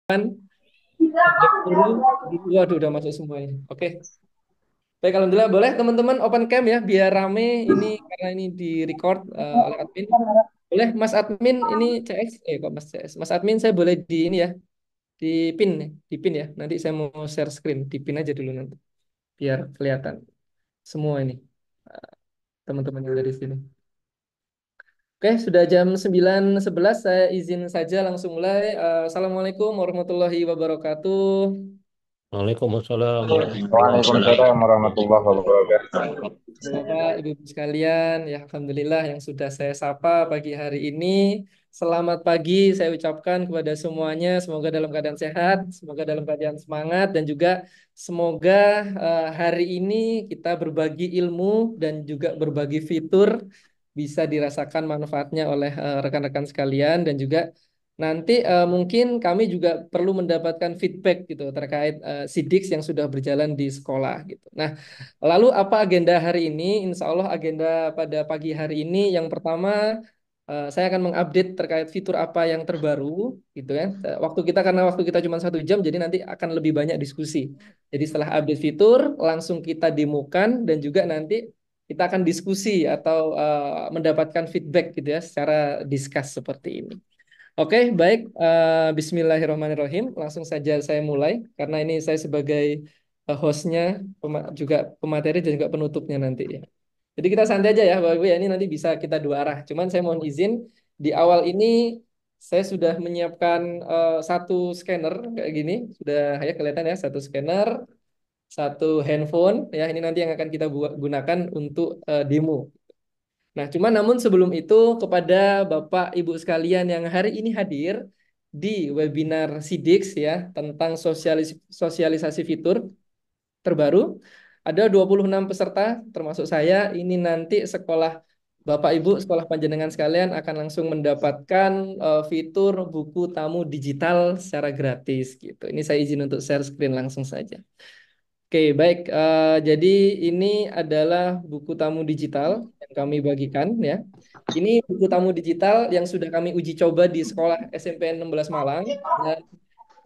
Subjek guru, waduh udah masuk semuanya. Oke, baik alhamdulillah boleh teman-teman open cam ya biar rame ini karena ini di record oleh admin. Boleh Mas admin ini CS, kok Mas CS, Mas admin saya boleh di ini ya di pin nih, di pin ya. Nanti saya mau share screen, di pin aja dulu nanti biar kelihatan semua ini eh, teman-teman yang ada di sini. Oke, sudah jam 9.11 saya izin saja langsung mulai. Assalamualaikum warahmatullahi wabarakatuh. Waalaikumsalam warahmatullahi Baik. wabarakatuh. Waalaikumsalam warahmatullahi wabarakatuh. Bapak, Ibu sekalian, ya Alhamdulillah yang sudah saya sapa pagi hari ini. Selamat pagi saya ucapkan kepada semuanya. Semoga dalam keadaan sehat, semoga dalam keadaan semangat, dan juga semoga hari ini kita berbagi ilmu dan juga berbagi fitur bisa dirasakan manfaatnya oleh rekan-rekan sekalian dan juga nanti mungkin kami juga perlu mendapatkan feedback gitu terkait SIDIX yang sudah berjalan di sekolah gitu. Nah, lalu apa agenda hari ini? Insya Allah agenda pada pagi hari ini yang pertama saya akan mengupdate terkait fitur apa yang terbaru gitu ya. Waktu kita karena waktu kita cuma 1 jam, jadi nanti akan lebih banyak diskusi. Jadi setelah update fitur langsung kita demokan dan juga nanti kita akan diskusi atau mendapatkan feedback gitu ya secara discuss seperti ini. Oke, baik. Bismillahirrahmanirrahim. Langsung saja saya mulai karena ini saya sebagai hostnya, juga pemateri dan juga penutupnya nanti ya. Jadi kita santai aja ya, Bapak Ibu ya. Ini nanti bisa kita dua arah. Cuman saya mohon izin di awal ini saya sudah menyiapkan satu scanner kayak gini. Sudah ya kelihatan ya, satu scanner, satu handphone ya. Ini nanti yang akan kita gunakan untuk demo. Nah, cuma namun sebelum itu kepada Bapak Ibu sekalian yang hari ini hadir di webinar SIDIX ya tentang sosialisasi fitur terbaru, ada 26 peserta termasuk saya. Ini nanti sekolah Bapak Ibu, sekolah panjenengan sekalian akan langsung mendapatkan fitur buku tamu digital secara gratis gitu. Ini saya izin untuk share screen langsung saja. Oke, baik. Jadi ini adalah buku tamu digital yang kami bagikan ya. Ini buku tamu digital yang sudah kami uji coba di sekolah SMP 16 Malang. Dan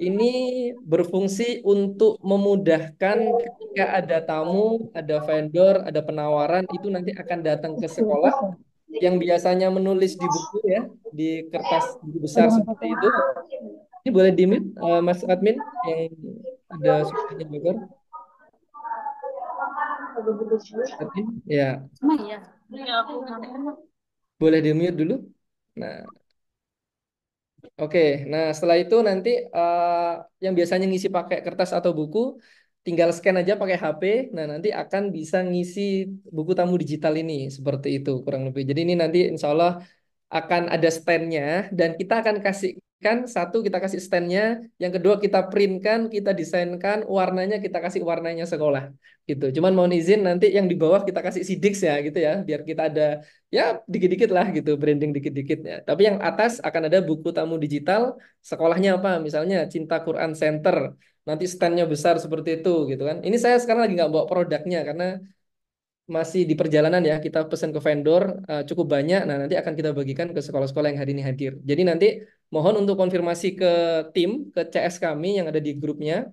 ini berfungsi untuk memudahkan ketika ada tamu, ada vendor, ada penawaran, itu nanti akan datang ke sekolah yang biasanya menulis di buku ya, di kertas buku besar seperti itu. Ini boleh di-mute, Mas Admin, yang ada suaranya Bogor. Admin, ya. Boleh di-mute dulu. Nah, oke. Nah, setelah itu nanti yang biasanya ngisi pakai kertas atau buku, tinggal scan aja pakai HP. Nah, nanti akan bisa ngisi buku tamu digital ini seperti itu kurang lebih. Jadi ini nanti insya Allah akan ada standnya dan kita akan kasihkan satu kita kasih standnya, yang kedua kita printkan, kita desainkan warnanya, kita kasih warnanya sekolah gitu. Cuman mohon izin nanti yang di bawah kita kasih Sidix ya gitu ya, biar kita ada ya dikit-dikit lah gitu branding dikit-dikit ya. Tapi yang atas akan ada buku tamu digital sekolahnya apa, misalnya Cinta Quran Center. Nanti standnya besar seperti itu gitu kan. Ini saya sekarang lagi nggak bawa produknya karena masih di perjalanan ya, kita pesan ke vendor cukup banyak. Nah, nanti akan kita bagikan ke sekolah-sekolah yang hari ini hadir. Jadi nanti mohon untuk konfirmasi ke tim, ke CS kami yang ada di grupnya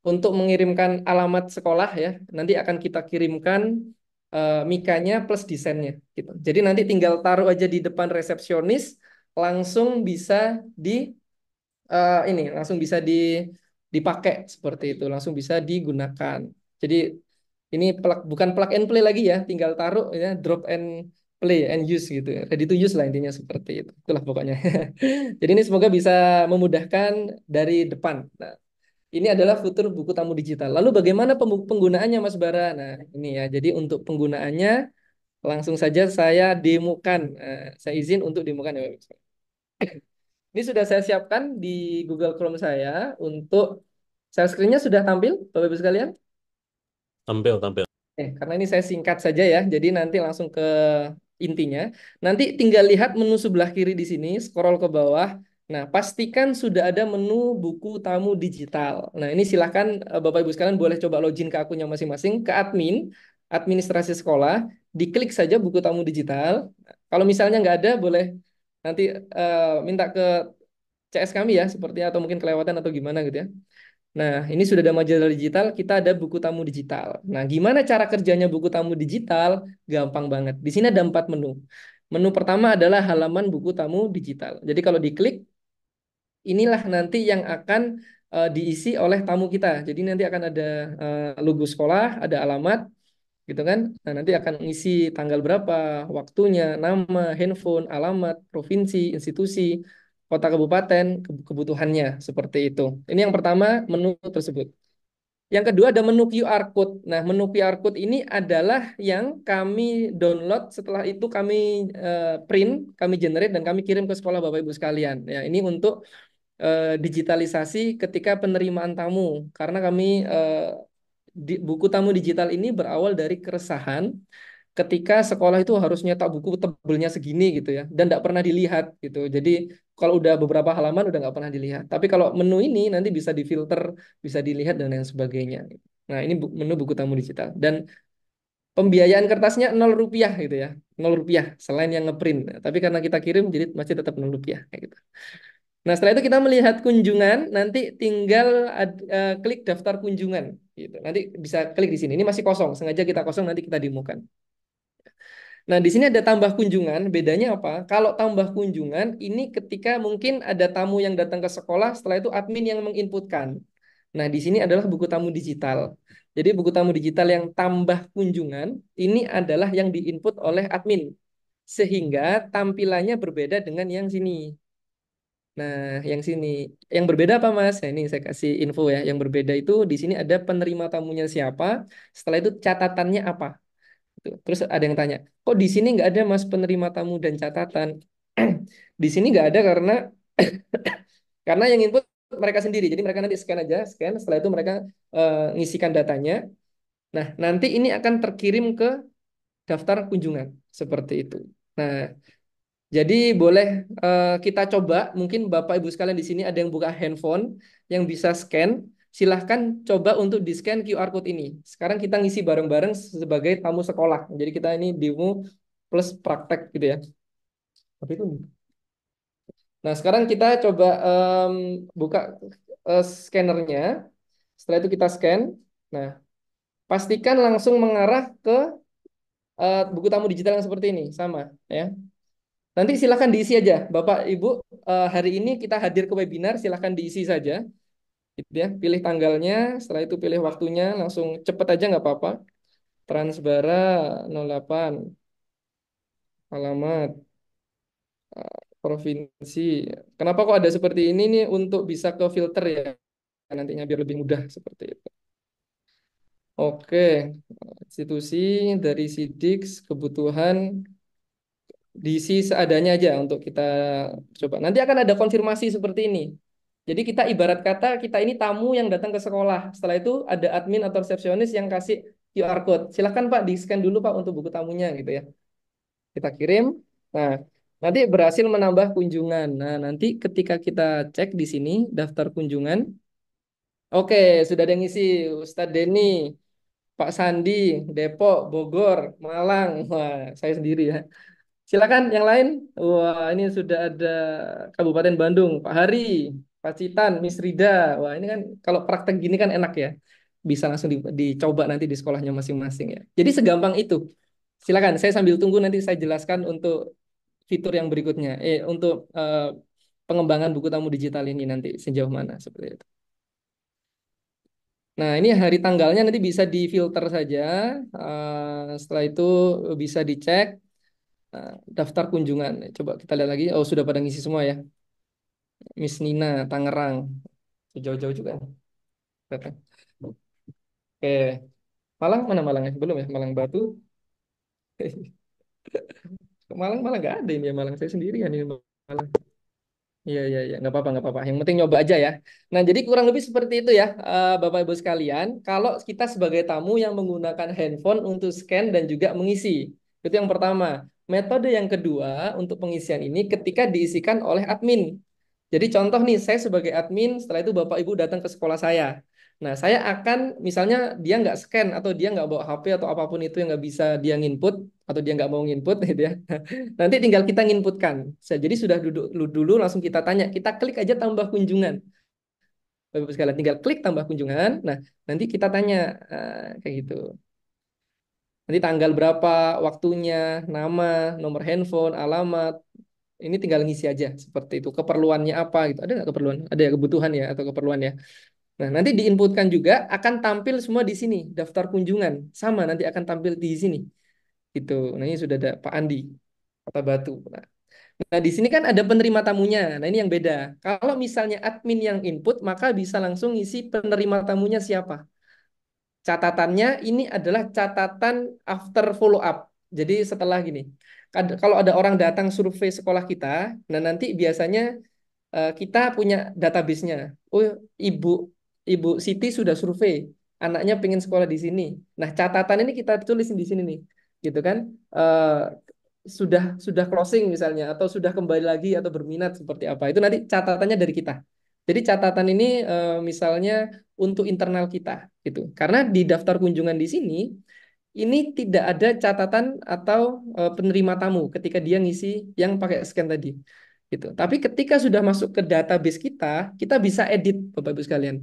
untuk mengirimkan alamat sekolah ya. Nanti akan kita kirimkan mikanya plus desainnya gitu. Jadi nanti tinggal taruh aja di depan resepsionis, langsung bisa di ini langsung bisa dipakai seperti itu, langsung bisa digunakan. Jadi ini bukan plug and play lagi ya, tinggal taruh ya, drop and play and use gitu ya. Ready to use lah intinya seperti itu. Itulah pokoknya. Jadi ini semoga bisa memudahkan dari depan. Nah, ini adalah fitur buku tamu digital. Lalu bagaimana penggunaannya Mas Bara? Nah, ini ya. Jadi untuk penggunaannya langsung saja saya demokan. Saya izin untuk demokan ya. Ini sudah saya siapkan di Google Chrome saya untuk share screen-nya sudah tampil, Bapak Ibu sekalian. Tampil, tampil. Karena ini saya singkat saja ya, jadi nanti langsung ke intinya. Nanti tinggal lihat menu sebelah kiri di sini, scroll ke bawah. Nah, pastikan sudah ada menu buku tamu digital. Nah, ini silakan Bapak Ibu sekalian boleh coba login ke akunnya masing-masing, ke admin, administrasi sekolah, diklik saja buku tamu digital. Nah, kalau misalnya nggak ada, boleh nanti minta ke CS kami ya, sepertinya atau mungkin kelewatan atau gimana gitu ya. Nah, ini sudah ada majalah digital, kita ada buku tamu digital. Nah, gimana cara kerjanya buku tamu digital? Gampang banget. Di sini ada 4 menu. Menu pertama adalah halaman buku tamu digital. Jadi kalau diklik, inilah nanti yang akan diisi oleh tamu kita. Jadi nanti akan ada logo sekolah, ada alamat, gitu kan. Nah, nanti akan ngisi tanggal berapa, waktunya, nama, handphone, alamat, provinsi, institusi, kota kabupaten, kebutuhannya seperti itu. Ini yang pertama, menu tersebut. Yang kedua ada menu QR code. Nah, menu QR code ini adalah yang kami download, setelah itu kami print, kami generate dan kami kirim ke sekolah Bapak Ibu sekalian. Ya, ini untuk digitalisasi ketika penerimaan tamu, karena kami buku tamu digital ini berawal dari keresahan ketika sekolah itu harus nyetak buku tebelnya segini gitu ya, dan tidak pernah dilihat gitu. Jadi kalau udah beberapa halaman udah nggak pernah dilihat. Tapi kalau menu ini nanti bisa difilter, bisa dilihat dan lain sebagainya. Nah, ini menu buku tamu digital dan pembiayaan kertasnya 0 rupiah gitu ya, 0 rupiah selain yang ngeprint. Tapi karena kita kirim jadi masih tetap 0 rupiah kayak gitu. Nah, setelah itu kita melihat kunjungan, nanti tinggal klik daftar kunjungan gitu. Nanti bisa klik di sini. Ini masih kosong, sengaja kita kosong nanti kita demokan. Nah, di sini ada tambah kunjungan. Bedanya apa? Kalau tambah kunjungan, ini ketika mungkin ada tamu yang datang ke sekolah, setelah itu admin yang menginputkan. Nah, di sini adalah buku tamu digital. Jadi, buku tamu digital yang tambah kunjungan, ini adalah yang diinput oleh admin. Sehingga tampilannya berbeda dengan yang sini. Nah, yang sini. Yang berbeda apa, Mas? Nah, ini saya kasih info ya. Yang berbeda itu di sini ada penerima tamunya siapa, setelah itu catatannya apa. Gitu. Terus ada yang tanya, kok di sini nggak ada Mas penerima tamu dan catatan? Di sini nggak ada karena yang input mereka sendiri. Jadi mereka nanti scan aja, scan. Setelah itu mereka ngisikan datanya. Nah, nanti ini akan terkirim ke daftar kunjungan seperti itu. Nah, jadi boleh kita coba. Mungkin Bapak Ibu sekalian di sini ada yang buka handphone yang bisa scan. Silahkan coba untuk di-scan QR code ini. Sekarang kita ngisi bareng-bareng sebagai tamu sekolah. Jadi kita ini demo plus praktek gitu ya. Tapi itu. Nah, sekarang kita coba buka scannernya. Setelah itu kita scan. Nah, pastikan langsung mengarah ke buku tamu digital yang seperti ini, sama ya. Nanti silakan diisi aja, Bapak Ibu. Hari ini kita hadir ke webinar, silakan diisi saja, gitu ya. Pilih tanggalnya, setelah itu pilih waktunya, langsung cepet aja nggak apa-apa. Transbara 08, alamat, provinsi. Kenapa kok ada seperti ini nih untuk bisa ke filter ya nantinya biar lebih mudah seperti itu. Oke, institusi dari Sidik kebutuhan diisi seadanya aja untuk kita coba. Nanti akan ada konfirmasi seperti ini. Jadi kita ibarat kata kita ini tamu yang datang ke sekolah. Setelah itu ada admin atau resepsionis yang kasih QR code. Silakan Pak di-scan dulu Pak untuk buku tamunya gitu ya. Kita kirim. Nah, nanti berhasil menambah kunjungan. Nah, nanti ketika kita cek di sini daftar kunjungan, oke, sudah ada yang ngisi Ustadz Denny, Pak Sandi, Depok, Bogor, Malang. Wah, saya sendiri ya. Silakan yang lain. Wah, ini sudah ada Kabupaten Bandung, Pak Hari, Pacitan, Miss Rida. Wah, ini kan kalau praktek gini kan enak ya. Bisa langsung dicoba nanti di sekolahnya masing-masing ya. Jadi segampang itu. Silakan, saya sambil tunggu nanti saya jelaskan untuk fitur yang berikutnya. Untuk pengembangan buku tamu digital ini nanti sejauh mana seperti itu. Nah, ini hari tanggalnya nanti bisa difilter saja. Setelah itu bisa dicek. Daftar kunjungan. Coba kita lihat lagi. Oh, sudah pada ngisi semua ya. Miss Nina, Tangerang. Jauh-jauh juga. Datang. Oke. Malang mana Malangnya? Belum ya? Malang Batu. Malang malah nggak ada ini ya Malang. Saya sendirian ini Malang. Iya, iya, iya. Nggak apa-apa, nggak apa-apa. Yang penting nyoba aja ya. Nah, jadi kurang lebih seperti itu ya, Bapak Ibu sekalian. Kalau kita sebagai tamu yang menggunakan handphone untuk scan dan juga mengisi. Itu yang pertama. Metode yang kedua untuk pengisian ini ketika diisikan oleh admin. Jadi contoh nih, saya sebagai admin, setelah itu Bapak Ibu datang ke sekolah saya. Nah, saya akan misalnya dia nggak scan atau dia nggak bawa HP atau apapun itu yang nggak bisa dia nginput atau dia nggak mau nginput gitu ya. Nanti tinggal kita nginputkan. Jadi sudah duduk dulu langsung kita tanya, kita klik aja tambah kunjungan. Bapak Ibu sekalian tinggal klik tambah kunjungan. Nah, nanti kita tanya kayak gitu. Nanti tanggal berapa, waktunya, nama, nomor handphone, alamat. Ini tinggal ngisi aja seperti itu. Keperluannya apa gitu. Ada nggak keperluan? Ada ya kebutuhan ya atau keperluan ya. Nah, nanti diinputkan juga akan tampil semua di sini, daftar kunjungan. Sama nanti akan tampil di sini. Gitu. Nah, ini sudah ada Pak Andi, Kota Batu. Nah, di sini kan ada penerima tamunya. Nah, ini yang beda. Kalau misalnya admin yang input, maka bisa langsung isi penerima tamunya siapa. Catatannya ini adalah catatan after follow up. Jadi setelah gini, kalau ada orang datang survei sekolah kita, nah nanti biasanya kita punya database-nya. Oh, ibu ibu Siti sudah survei, anaknya pengen sekolah di sini. Nah, catatan ini kita tulis di sini nih, gitu kan? Eh, sudah closing misalnya, atau sudah kembali lagi atau berminat seperti apa. Itu nanti catatannya dari kita. Jadi catatan ini misalnya untuk internal kita, gitu. Karena di daftar kunjungan di sini ini tidak ada catatan atau penerima tamu ketika dia ngisi yang pakai scan tadi gitu. Tapi ketika sudah masuk ke database kita, kita bisa edit Bapak Ibu sekalian.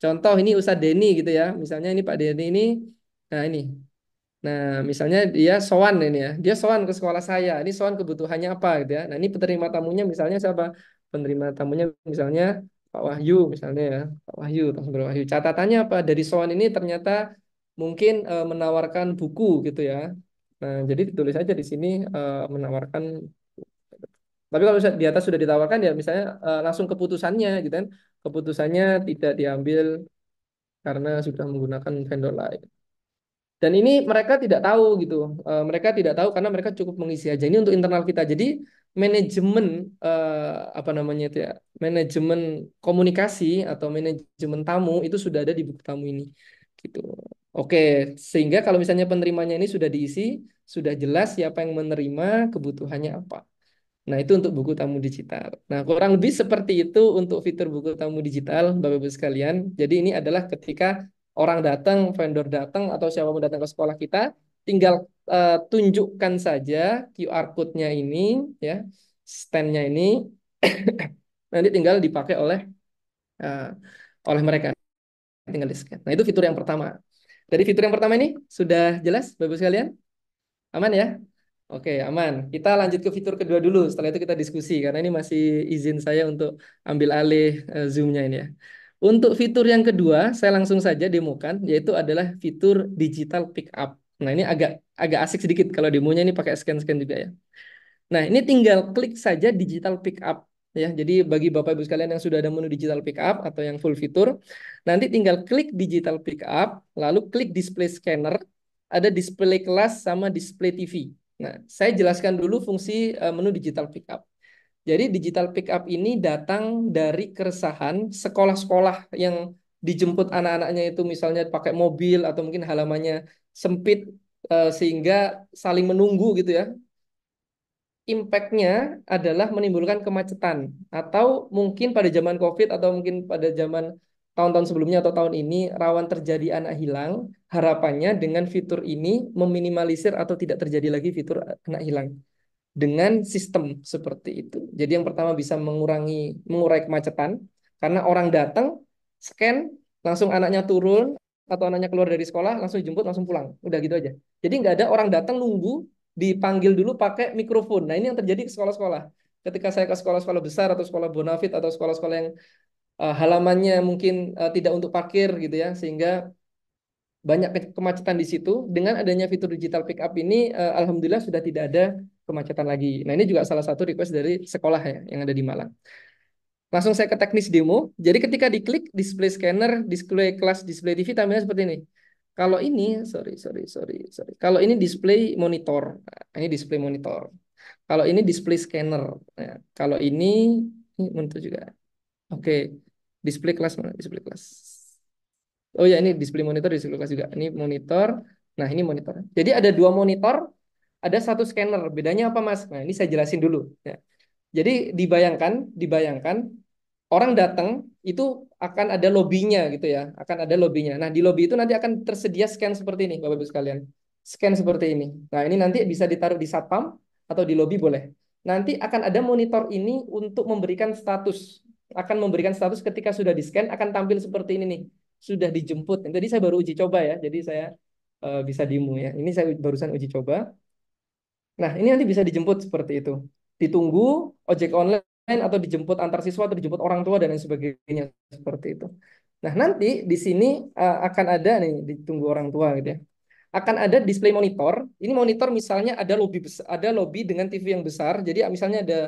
Contoh ini Ustadz Denny gitu ya. Misalnya ini Pak Denny ini, nah ini. Nah, misalnya dia sowan ini ya. Dia sowan ke sekolah saya. Ini sowan kebutuhannya apa gitu ya. Nah, ini penerima tamunya misalnya siapa? Penerima tamunya misalnya Pak Wahyu misalnya ya. Pak Wahyu, Pak Sugeng Wahyu. Catatannya apa? Dari sowan ini ternyata mungkin menawarkan buku gitu ya. Nah, jadi ditulis aja di sini menawarkan. Tapi kalau misalnya di atas sudah ditawarkan ya misalnya langsung keputusannya gitu kan. Keputusannya tidak diambil karena sudah menggunakan vendor lain. Dan ini mereka tidak tahu gitu. Mereka tidak tahu karena mereka cukup mengisi aja. Ini untuk internal kita. Jadi manajemen apa namanya itu ya, manajemen komunikasi atau manajemen tamu itu sudah ada di buku tamu ini. Gitu. Oke, sehingga kalau misalnya penerimanya ini sudah diisi, sudah jelas siapa yang menerima, kebutuhannya apa. Nah, itu untuk buku tamu digital. Nah, kurang lebih seperti itu untuk fitur buku tamu digital, Bapak-Ibu sekalian. Jadi ini adalah ketika orang datang, vendor datang, atau siapapun datang ke sekolah kita, tinggal tunjukkan saja QR code-nya ini, ya, stand-nya ini, nanti tinggal dipakai eh, oleh mereka, tinggal di-scan. Nah, itu fitur yang pertama. Dari fitur yang pertama ini, sudah jelas, Bapak-Ibu sekalian? Aman ya? Oke, aman. Kita lanjut ke fitur kedua dulu. Setelah itu kita diskusi karena ini masih izin saya untuk ambil alih Zoom-nya ini ya. Untuk fitur yang kedua, saya langsung saja demokan, yaitu adalah fitur digital pick up. Nah, ini agak agak asik sedikit kalau demonya ini pakai scan-scan juga ya. Nah, ini tinggal klik saja digital pick up ya. Jadi bagi Bapak Ibu sekalian yang sudah ada menu digital pick up atau yang full fitur, nanti tinggal klik digital pick up, lalu klik display scanner, ada display kelas sama display TV. Nah, saya jelaskan dulu fungsi menu digital pick up. Jadi digital pick up ini datang dari keresahan sekolah-sekolah yang dijemput anak-anaknya itu misalnya pakai mobil atau mungkin halamannya sempit sehingga saling menunggu gitu ya. Impact-nya adalah menimbulkan kemacetan atau mungkin pada zaman COVID atau mungkin pada zaman tahun-tahun sebelumnya atau tahun ini rawan terjadi anak hilang. Harapannya dengan fitur ini meminimalisir atau tidak terjadi lagi fitur anak hilang dengan sistem seperti itu. Jadi yang pertama bisa mengurai kemacetan karena orang datang scan langsung anaknya turun atau anaknya keluar dari sekolah langsung dijemput langsung pulang. Udah gitu aja. Jadi nggak ada orang datang nunggu dipanggil dulu pakai mikrofon. Nah, ini yang terjadi ke sekolah-sekolah. Ketika saya ke sekolah-sekolah besar atau sekolah bonafit atau sekolah-sekolah yang halamannya mungkin tidak untuk parkir gitu ya, sehingga banyak kemacetan di situ. Dengan adanya fitur digital pick up ini, alhamdulillah sudah tidak ada kemacetan lagi. Nah, ini juga salah satu request dari sekolah ya yang ada di Malang. Langsung saya ke teknis demo. Jadi ketika diklik display scanner, display kelas, display TV tampilnya seperti ini. Kalau ini, sorry. Kalau ini display monitor. Nah, ini display monitor. Kalau ini display scanner. Nah, kalau ini monitor juga. Oke, display kelas mana? Display kelas. Oh ya, ini display monitor, display kelas juga. Ini monitor. Nah, ini monitor. Jadi ada dua monitor, ada satu scanner. Bedanya apa, Mas? Nah, ini saya jelasin dulu. Ya. Jadi dibayangkan orang datang itu akan ada lobbynya gitu ya, akan ada lobbynya. Nah, di lobby itu nanti akan tersedia scan seperti ini, Bapak Ibu sekalian. Scan seperti ini. Nah, ini nanti bisa ditaruh di satpam atau di lobby boleh. Nanti akan ada monitor ini untuk memberikan status, akan memberikan status ketika sudah di-scan akan tampil seperti ini nih. Sudah dijemput. Tadi saya baru uji coba ya, jadi saya bisa demo ya. Ini saya barusan uji coba. Nah, ini nanti bisa dijemput seperti itu. Ditunggu ojek online atau dijemput antar siswa atau dijemput orang tua dan lain sebagainya seperti itu. Nah, nanti di sini akan ada nih ditunggu orang tua gitu ya. Akan ada display monitor. Ini monitor misalnya ada lobby besar, ada lobby dengan TV yang besar. Jadi misalnya ada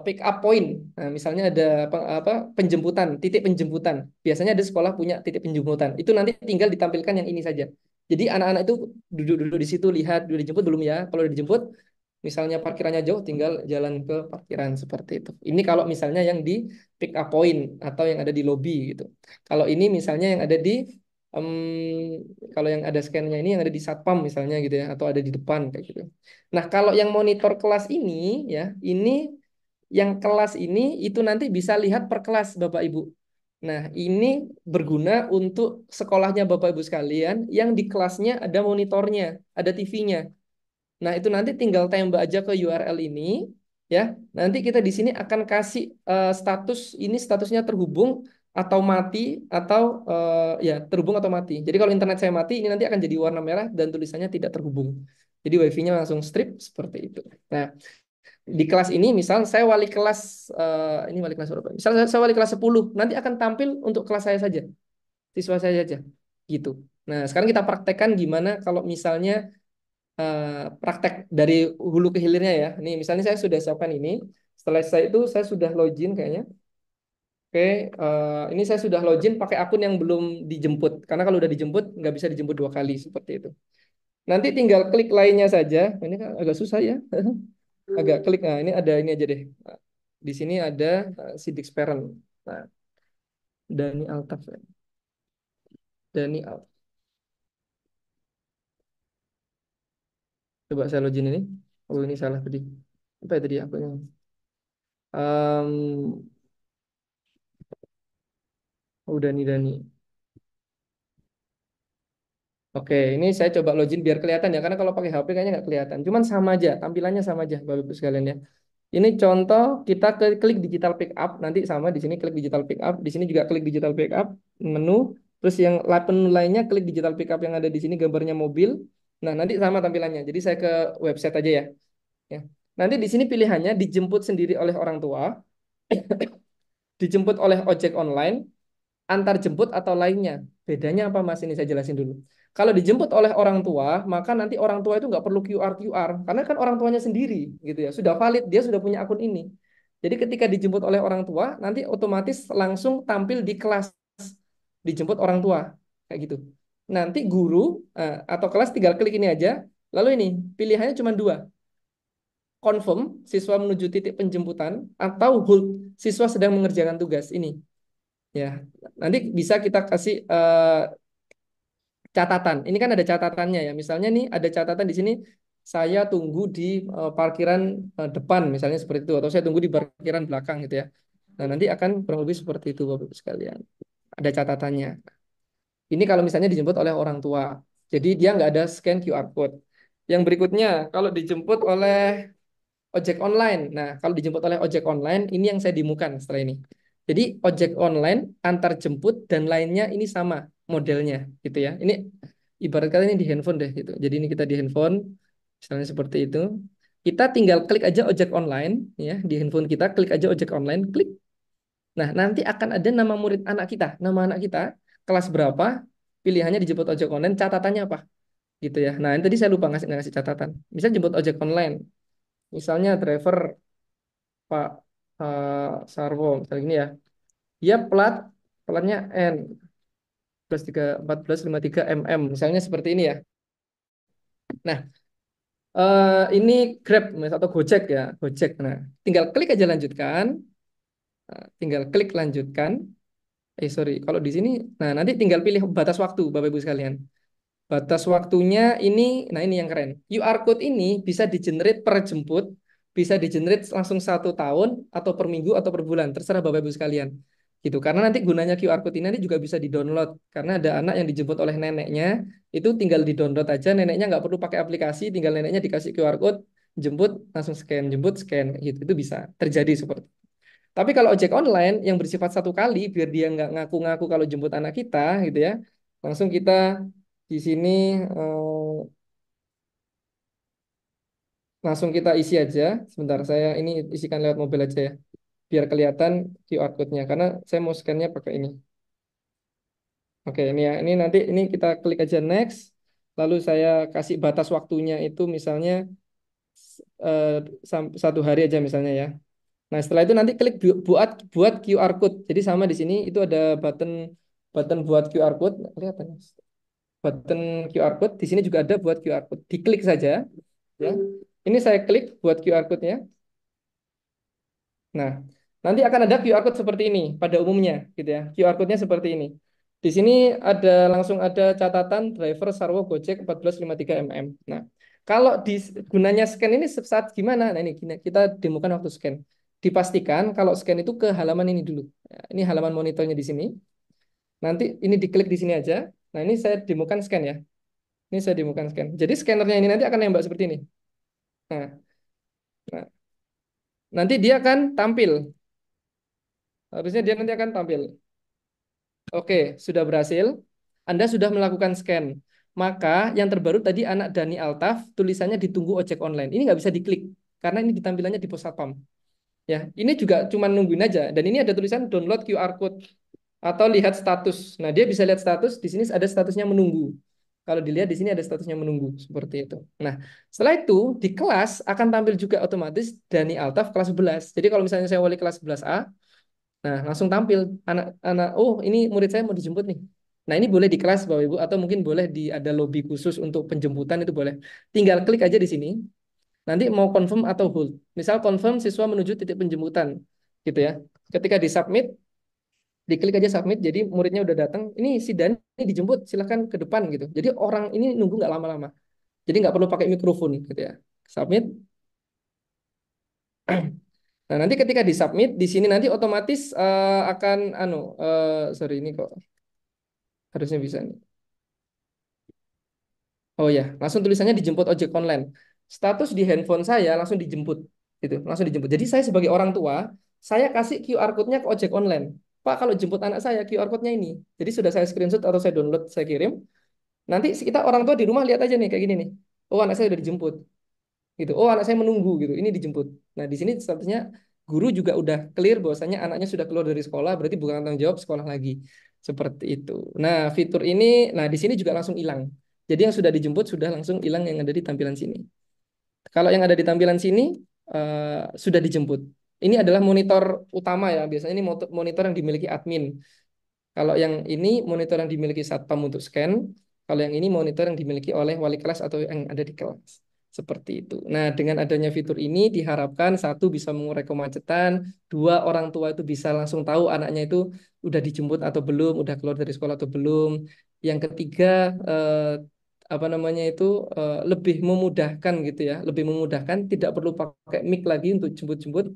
pick up point. Nah, misalnya ada apa penjemputan, titik penjemputan. Biasanya ada sekolah punya titik penjemputan. Itu nanti tinggal ditampilkan yang ini saja. Jadi anak-anak itu duduk-duduk di situ lihat, udah dijemput belum ya? Kalau udah dijemput, misalnya parkirannya jauh, tinggal jalan ke parkiran seperti itu. Ini kalau misalnya yang di pick up point atau yang ada di lobby gitu. Kalau ini misalnya yang ada di kalau yang ada scan-nya ini yang ada di satpam misalnya gitu ya, atau ada di depan kayak gitu. Nah, kalau yang monitor kelas ini ya, ini yang kelas ini itu nanti bisa lihat per kelas Bapak Ibu. Nah, ini berguna untuk sekolahnya Bapak Ibu sekalian yang di kelasnya ada monitornya, ada TV-nya. Nah, itu nanti tinggal tembak aja ke URL ini ya. Nanti kita di sini akan kasih status ini statusnya terhubung atau mati atau ya terhubung atau mati. Jadi kalau internet saya mati ini nanti akan jadi warna merah dan tulisannya tidak terhubung. Jadi wifi-nya langsung strip seperti itu. Nah, di kelas ini misal saya wali kelas ini wali kelas berapa? Misal saya wali kelas 10, nanti akan tampil untuk kelas saya saja, siswa saya saja. Gitu. Nah, sekarang kita praktekkan gimana kalau misalnya praktek dari hulu ke hilirnya ya. Nih, misalnya saya sudah siapkan ini. Setelah saya itu saya sudah login kayaknya. Oke, ini saya sudah login pakai akun yang belum dijemput. Karena kalau udah dijemput nggak bisa dijemput dua kali seperti itu. Nanti tinggal klik lainnya saja. Ini kan agak susah ya. Agak klik. Nah, ini ada ini aja deh. Nah, di sini ada Sidik Parent. Nah, Dani Altaf. Ya. Dani Altaf. Coba saya login ini. Oh, ini salah tadi. Apa ya tadi akunnya? Um, oh, Dani. Oke, ini saya coba login biar kelihatan ya, karena kalau pakai HP kayaknya nggak kelihatan. Cuman sama aja, tampilannya sama aja, Bapak Ibu sekalian ya. Ini contoh kita klik digital pick up, nanti sama di sini klik digital pick up, di sini juga klik digital pick up, menu, terus yang menu lainnya klik digital pick up yang ada di sini gambarnya mobil. Nah, nanti sama tampilannya. Jadi saya ke website aja ya. Ya. Nanti di sini pilihannya dijemput sendiri oleh orang tua, dijemput oleh ojek online, antar jemput atau lainnya. Bedanya apa Mas? Ini saya jelasin dulu. Kalau dijemput oleh orang tua, maka nanti orang tua itu nggak perlu QR, karena kan orang tuanya sendiri, gitu ya. Sudah valid, dia sudah punya akun ini. Jadi ketika dijemput oleh orang tua, nanti otomatis langsung tampil di kelas dijemput orang tua, kayak gitu. Nanti guru atau kelas tinggal klik ini aja. Lalu ini pilihannya cuma dua, confirm siswa menuju titik penjemputan atau hold siswa sedang mengerjakan tugas ini. Ya, nanti bisa kita kasih catatan. Ini kan ada catatannya ya. Misalnya nih ada catatan di sini saya tunggu di parkiran depan misalnya seperti itu atau saya tunggu di parkiran belakang gitu ya. Nah, nanti akan kurang lebih seperti itu Bapak Ibu sekalian. Ada catatannya. Ini kalau misalnya dijemput oleh orang tua. Jadi dia nggak ada scan QR code. Yang berikutnya kalau dijemput oleh ojek online. Nah, kalau dijemput oleh ojek online, ini yang saya demokan setelah ini. Jadi ojek online antar jemput dan lainnya ini sama modelnya gitu ya. Ini ibarat kata ini di handphone deh gitu. Jadi ini kita di handphone, misalnya seperti itu. Kita tinggal klik aja ojek online ya di handphone kita, klik aja ojek online, klik. Nah, nanti akan ada nama murid anak kita, nama anak kita, kelas berapa, pilihannya dijemput ojek online, catatannya apa gitu ya. Nah, ini tadi saya lupa ngasih catatan. Misal jemput ojek online, misalnya driver Pak Sarwo misalnya gini ya. Dia platnya N plus 1453 mm misalnya seperti ini ya. Nah, ini Grab atau Gojek ya, Gojek. Nah, tinggal klik aja lanjutkan. Tinggal klik lanjutkan. Sorry, kalau di sini nah nanti tinggal pilih batas waktu Bapak Ibu sekalian. Batas waktunya ini, nah ini yang keren. QR code ini bisa di-generate per jemput bisa di-generate langsung 1 tahun atau per minggu atau per bulan, terserah Bapak Ibu sekalian. Gitu. Karena nanti gunanya QR code ini nanti juga bisa di-download. Karena ada anak yang dijemput oleh neneknya, itu tinggal di-download aja, neneknya nggak perlu pakai aplikasi, tinggal neneknya dikasih QR code, jemput, langsung scan, jemput, scan, gitu. Itu bisa terjadi seperti itu. Tapi kalau ojek online yang bersifat 1 kali, biar dia nggak ngaku-ngaku kalau jemput anak kita, gitu ya, langsung kita di sini langsung kita isi aja. Sebentar, saya ini isikan lewat mobil aja ya, biar kelihatan QR code-nya. Karena saya mau scan-nya pakai ini. Oke, ini ya. Ini nanti ini kita klik aja next. Lalu saya kasih batas waktunya itu misalnya eh, 1 hari aja misalnya ya. Nah, setelah itu nanti klik buat buat QR code. Jadi sama di sini itu ada button button buat QR code. Kelihatan, Mas? Button QR code. Di sini juga ada buat QR code. Diklik saja ya. Ini saya klik buat QR code-nya. Nah, nanti akan ada QR code seperti ini pada umumnya, gitu ya. QR code-nya seperti ini. Di sini langsung ada catatan driver Sarwo Gojek 1453 mm. Nah, kalau gunanya scan ini saat gimana? Nah, ini kita demokan waktu scan. Dipastikan kalau scan itu ke halaman ini dulu. Ya, ini halaman monitornya di sini. Nanti ini diklik di sini aja. Nah, ini saya demokan scan ya. Ini saya demokan scan. Jadi scannernya ini nanti akan nembak seperti ini. Nah, nah, nanti dia akan tampil. Harusnya dia nanti akan tampil. Oke, sudah berhasil. Anda sudah melakukan scan. Maka yang terbaru tadi anak Dani Altaf tulisannya ditunggu ojek online. Ini nggak bisa diklik karena ini ditampilannya di pos satpam. Ya, ini juga cuma nungguin aja. Dan ini ada tulisan download QR code atau lihat status. Nah, dia bisa lihat status. Di sini ada statusnya menunggu. Kalau dilihat di sini ada statusnya menunggu seperti itu. Nah, setelah itu di kelas akan tampil juga otomatis Dani Altaf kelas 11. Jadi kalau misalnya saya wali kelas 11A, nah, langsung tampil anak-anak, oh ini murid saya mau dijemput nih. Nah, ini boleh di kelas Bapak Ibu atau mungkin boleh ada lobby khusus untuk penjemputan itu boleh. Tinggal klik aja di sini. Nanti mau confirm atau hold. Misal confirm siswa menuju titik penjemputan gitu ya. Ketika di submit, diklik aja submit jadi muridnya udah datang. Ini si Dani dijemput, silahkan ke depan gitu. Jadi orang ini nunggu nggak lama-lama. Jadi nggak perlu pakai mikrofon gitu ya. Submit. Nah, nanti ketika disubmit di sini nanti otomatis akan sorry ini kok harusnya bisa nih. Oh ya, langsung tulisannya dijemput ojek online. Status di handphone saya langsung dijemput gitu, langsung dijemput. Jadi saya sebagai orang tua, saya kasih QR code-nya ke ojek online. Pak, kalau jemput anak saya QR code-nya ini. Jadi sudah saya screenshot atau saya download, saya kirim. Nanti kita orang tua di rumah lihat aja nih kayak gini nih. Oh, anak saya udah dijemput gitu. Oh, anak saya menunggu gitu. Ini dijemput. Nah, di sini statusnya guru juga udah clear bahwasanya anaknya sudah keluar dari sekolah, berarti bukan tanggung jawab sekolah lagi. Seperti itu. Nah, fitur ini, nah di sini juga langsung hilang. Jadi yang sudah dijemput sudah langsung hilang yang ada di tampilan sini. Kalau yang ada di tampilan sini sudah dijemput. Ini adalah monitor utama ya. Biasanya ini monitor yang dimiliki admin. Kalau yang ini monitor yang dimiliki satpam untuk scan, kalau yang ini monitor yang dimiliki oleh wali kelas atau yang ada di kelas. Seperti itu. Nah, dengan adanya fitur ini diharapkan satu bisa mengurai kemacetan, dua orang tua itu bisa langsung tahu anaknya itu udah dijemput atau belum, udah keluar dari sekolah atau belum. Yang ketiga apa namanya itu lebih memudahkan gitu ya, lebih memudahkan, tidak perlu pakai mic lagi untuk jemput-jemput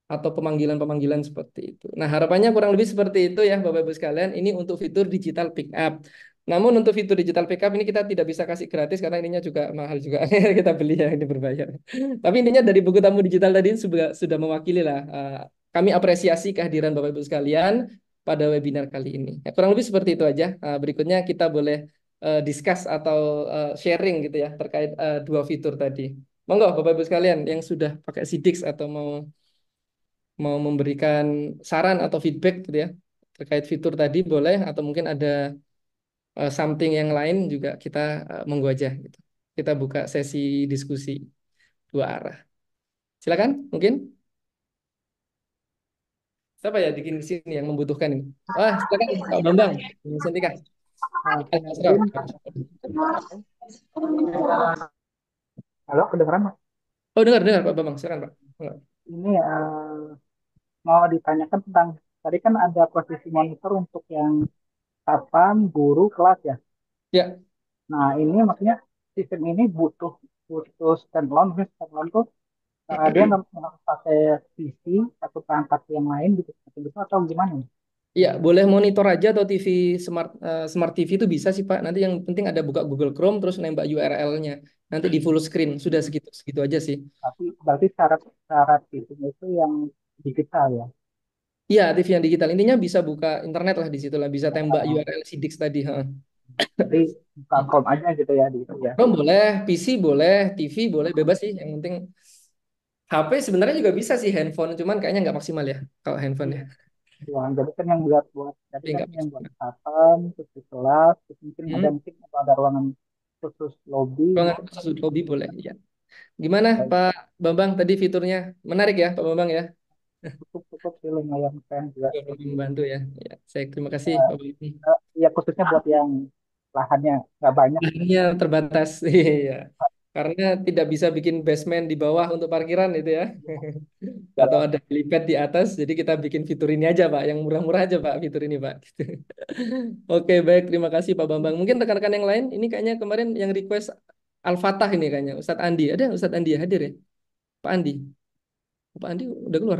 atau pemanggilan-pemanggilan seperti itu. Nah, harapannya kurang lebih seperti itu ya Bapak Ibu sekalian. Ini untuk fitur digital pick up. Namun untuk fitur digital pick up ini kita tidak bisa kasih gratis karena ininya juga mahal juga. Kita beli ya ini berbayar. Tapi intinya dari buku tamu digital tadi sudah mewakili lah. Kami apresiasi kehadiran Bapak Ibu sekalian pada webinar kali ini. Ya, kurang lebih seperti itu aja. Berikutnya kita boleh discuss atau sharing gitu ya terkait dua fitur tadi. Monggo Bapak Ibu sekalian yang sudah pakai Sidix atau mau memberikan saran atau feedback gitu ya terkait fitur tadi boleh atau mungkin ada something yang lain juga kita monggo aja gitu. Kita buka sesi diskusi 2 arah. Silakan mungkin siapa ya di sini yang membutuhkan ini. Wah, silakan Pak Bambang, Ibu Sentika. Asro. Mungkin halo kedengeran Mas? Oh, dengar dengar Pak Bambang, silakan Pak. Ini mau ditanyakan tentang tadi kan ada posisi monitor untuk yang kapan guru kelas ya. Ya, Nah ini maksudnya sistem ini butuh butuh standalone, mungkin standalone tuh Dia nggak pakai PC atau perangkat yang lain gitu, seperti itu atau gimana? Iya, boleh monitor aja atau TV smart TV itu bisa sih Pak. Nanti yang penting ada buka Google Chrome terus nembak URL-nya. Nanti di full screen. Sudah segitu segitu aja sih. Tapi berarti syarat syarat PC-nya itu yang digital ya. Iya, TV yang digital. Intinya bisa buka internet lah di situ lah. Bisa tembak URL Siddix tadi. Ha. Jadi buka Chrome aja gitu ya di itu ya. Chrome boleh, PC boleh, TV boleh, bebas sih. Yang penting HP sebenarnya juga bisa sih handphone, cuman kayaknya nggak maksimal ya kalau handphone ya. Ya, jadi kan yang buat buat jadi Tapi kan nggak yang buat maksimal. satpam, terus di kelas, terus Hmm, mungkin ada ruangan khusus lobby ruangan gitu. khusus hobi boleh. Ya. Gimana Baik, Pak Bambang tadi fiturnya? Menarik ya Pak Bambang ya? cukup cukup sih lumayan keren juga. Sudah membantu ya. Ya, saya terima kasih Ya, Pak Bambang. ya khususnya buat yang lahannya nggak banyak. Lahannya terbatas, iya. Karena tidak bisa bikin basement di bawah untuk parkiran itu ya. Atau Ya, ada helipad di atas, jadi kita bikin fitur ini aja Pak, yang murah-murah aja Pak, fitur ini Pak. Oke, baik, terima kasih Pak Bambang. Mungkin rekan-rekan yang lain, ini kayaknya kemarin yang request Al-Fatah ini kayaknya, Ustadz Andi. Ada Ustadz Andi ya hadir ya? Pak Andi. Pak Andi udah keluar.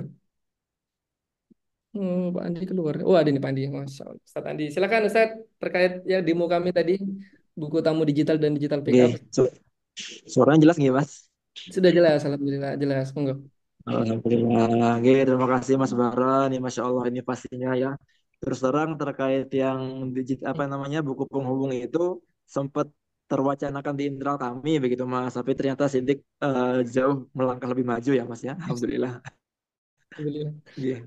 Pak Andi keluar. Oh, ada nih Pak Andi. Masya Allah. Ustadz Andi. Silakan Ustadz, terkait ya demo kami tadi, buku tamu digital dan digital Oke, pickup. suaranya jelas nggak Mas? Sudah jelas, Alhamdulillah jelas. Monggo. Alhamdulillah. Oke, terima kasih Mas Bara. Nih, Masya Allah ini pastinya ya. Terus terang terkait yang apa namanya buku penghubung itu sempat terwacanakan di internal kami begitu Mas. Tapi ternyata Sidik jauh melangkah lebih maju ya Mas ya. Alhamdulillah. Alhamdulillah. Iya.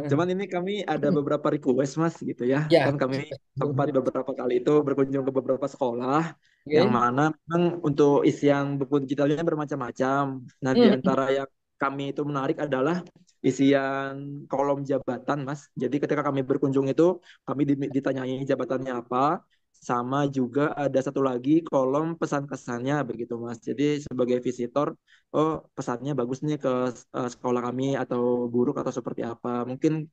Cuman ini kami ada beberapa request Mas gitu ya. Ya. Kan kami sempat beberapa kali itu berkunjung ke beberapa sekolah yang Oke. mana memang untuk isian buku digitalnya bermacam-macam. Nah, di Hmm. antara yang kami itu menarik adalah isian kolom jabatan Mas. Jadi ketika kami berkunjung itu kami ditanyai jabatannya apa, sama juga ada satu lagi kolom pesan kesannya begitu Mas. Jadi sebagai visitor, oh pesannya bagus nih ke sekolah kami atau buruk atau seperti apa. Mungkin